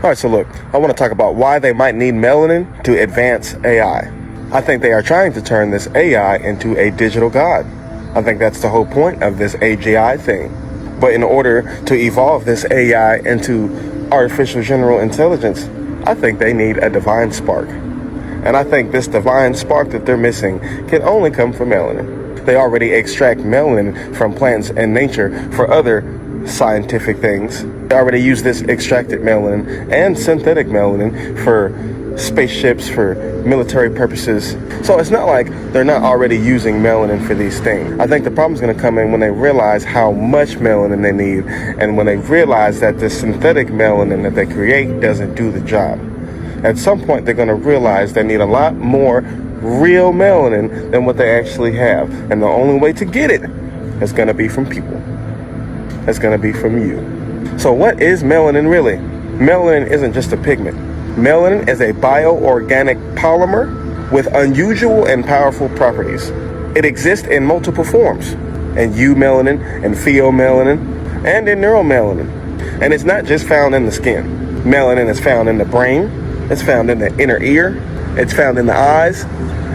Alright, so look, I want to talk about why they might need melanin to advance AI. I think they are trying to turn this AI into a digital god. I think that's the whole point of this AGI thing. But in order to evolve this AI into artificial general intelligence, I think they need a divine spark. And I think this divine spark that they're missing can only come from melanin. They already extract melanin from plants and nature for other scientific things. They already use this extracted melanin and synthetic melanin for spaceships, for military purposes. So it's not like they're not already using melanin for these things. I think the problem is going to come in when they realize how much melanin they need, and when they realize that the synthetic melanin that they create doesn't do the job. At some point, they're going to realize they need a lot more real melanin than what they actually have. And the only way to get it is going to be from people. It's going to be from you. So what is melanin really? Melanin isn't just a pigment. Melanin is a bio-organic polymer with unusual and powerful properties. It exists in multiple forms, in eumelanin, and pheomelanin, and in neuromelanin. And it's not just found in the skin. Melanin is found in the brain, it's found in the inner ear, it's found in the eyes,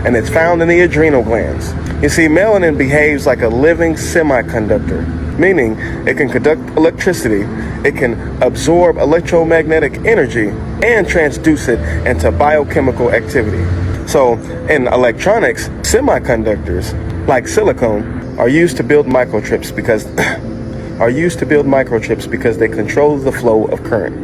and it's found in the adrenal glands. You see, melanin behaves like a living semiconductor, meaning it can conduct electricity, it can absorb electromagnetic energy, and transduce it into biochemical activity. So in electronics, semiconductors like silicon are used to build microchips because they control the flow of current.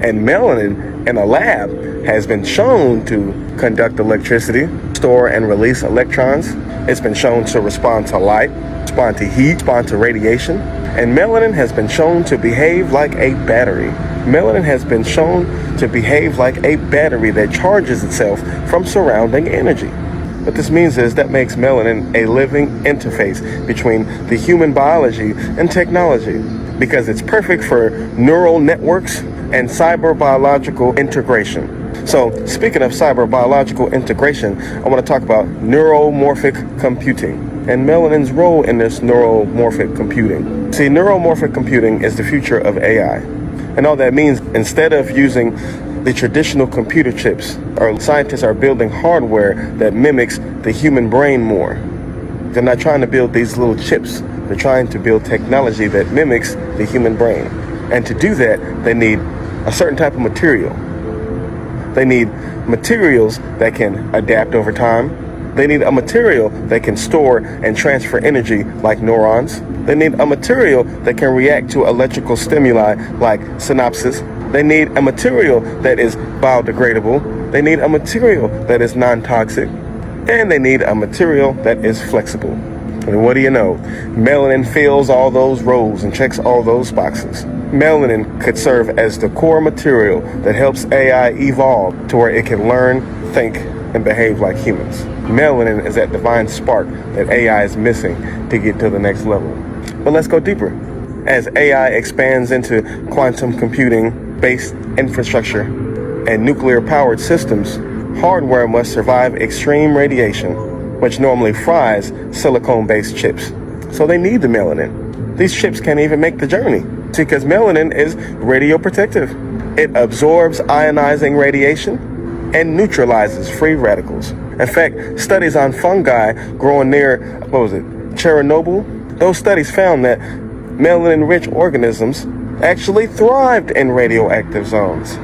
And melanin in a lab has been shown to conduct electricity, store and release electrons. It's been shown to respond to light, respond to heat, respond to radiation. And melanin has been shown to behave like a battery. Melanin has been shown to behave like a battery that charges itself from surrounding energy. What this means is that makes melanin a living interface between the human biology and technology, because it's perfect for neural networks and cyber-biological integration. So, speaking of cyber-biological integration, I want to talk about neuromorphic computing and melanin's role in this neuromorphic computing. See, neuromorphic computing is the future of AI. And all that means, instead of using the traditional computer chips, our scientists are building hardware that mimics the human brain more. They're not trying to build these little chips. They're trying to build technology that mimics the human brain. And to do that, they need a certain type of material. They need materials that can adapt over time. They need a material that can store and transfer energy like neurons. They need a material that can react to electrical stimuli like synapses. They need a material that is biodegradable. They need a material that is non-toxic. And they need a material that is flexible. And what do you know? Melanin fills all those roles and checks all those boxes. Melanin could serve as the core material that helps AI evolve to where it can learn, think, and behave like humans. Melanin is that divine spark that AI is missing to get to the next level. But let's go deeper. As AI expands into quantum computing-based infrastructure and nuclear-powered systems, hardware must survive extreme radiation, which normally fries silicone-based chips. So they need the melanin. These chips can't even make the journey. See, because melanin is radioprotective. It absorbs ionizing radiation and neutralizes free radicals. In fact, studies on fungi growing near, Chernobyl, those studies found that melanin-rich organisms actually thrived in radioactive zones.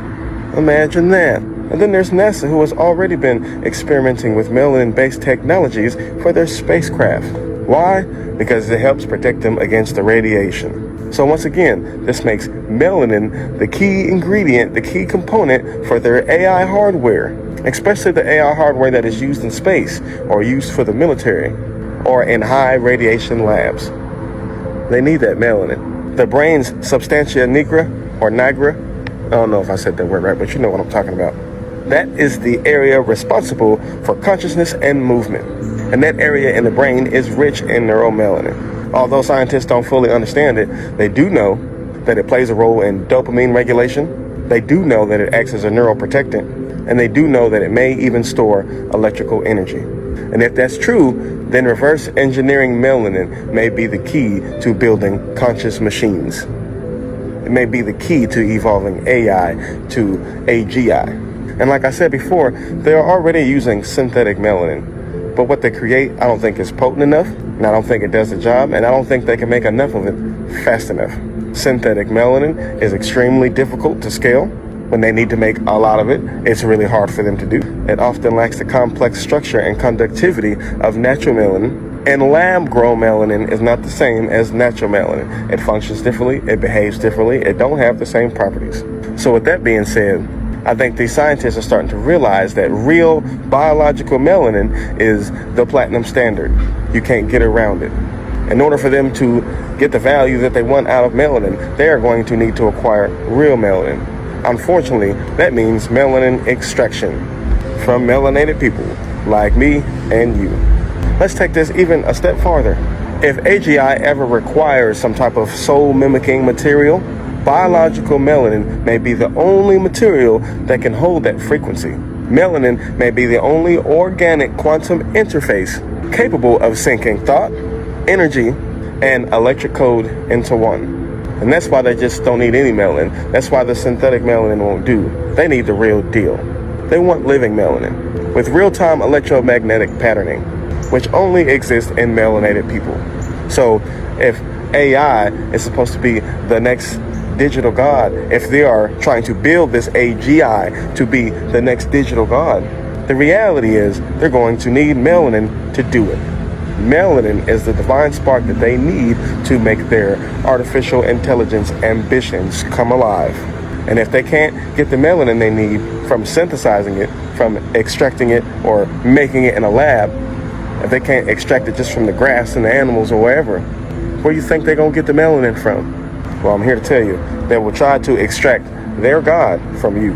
Imagine that. And then there's NASA, who has already been experimenting with melanin-based technologies for their spacecraft. Why? Because it helps protect them against the radiation. So once again, this makes melanin the key ingredient, the key component for their AI hardware, especially the AI hardware that is used in space or used for the military or in high radiation labs. They need that melanin. The brain's substantia nigra, or nigra, I don't know if I said that word right, but you know what I'm talking about. That is the area responsible for consciousness and movement. And that area in the brain is rich in neuromelanin. Although scientists don't fully understand it, they do know that it plays a role in dopamine regulation. They do know that it acts as a neuroprotectant. And they do know that it may even store electrical energy. And if that's true, then reverse engineering melanin may be the key to building conscious machines. It may be the key to evolving AI to AGI. And like I said before, they're already using synthetic melanin. But what they create, I don't think is potent enough, and I don't think it does the job, and I don't think they can make enough of it fast enough. Synthetic melanin is extremely difficult to scale. When they need to make a lot of it, it's really hard for them to do. It often lacks the complex structure and conductivity of natural melanin, and lab-grown melanin is not the same as natural melanin. It functions differently, it behaves differently, it don't have the same properties. So with that being said, I think these scientists are starting to realize that real biological melanin is the platinum standard. You can't get around it. In order for them to get the value that they want out of melanin, they are going to need to acquire real melanin. Unfortunately, that means melanin extraction from melanated people like me and you. Let's take this even a step farther. If AGI ever requires some type of soul mimicking material, biological melanin may be the only material that can hold that frequency. Melanin may be the only organic quantum interface capable of syncing thought, energy, and electric code into one. And that's why they just don't need any melanin. That's why the synthetic melanin won't do. They need the real deal. They want living melanin with real-time electromagnetic patterning, which only exists in melanated people. So if AI is supposed to be the next digital god, if they are trying to build this AGI to be the next digital god, the reality is they're going to need melanin to do it. Melanin is the divine spark that they need to make their artificial intelligence ambitions come alive. And if they can't get the melanin they need from synthesizing it, from extracting it, or making it in a lab, if they can't extract it just from the grass and the animals or wherever, where do you think they're going to get the melanin from? Well, I'm here to tell you, they will try to extract their God from you.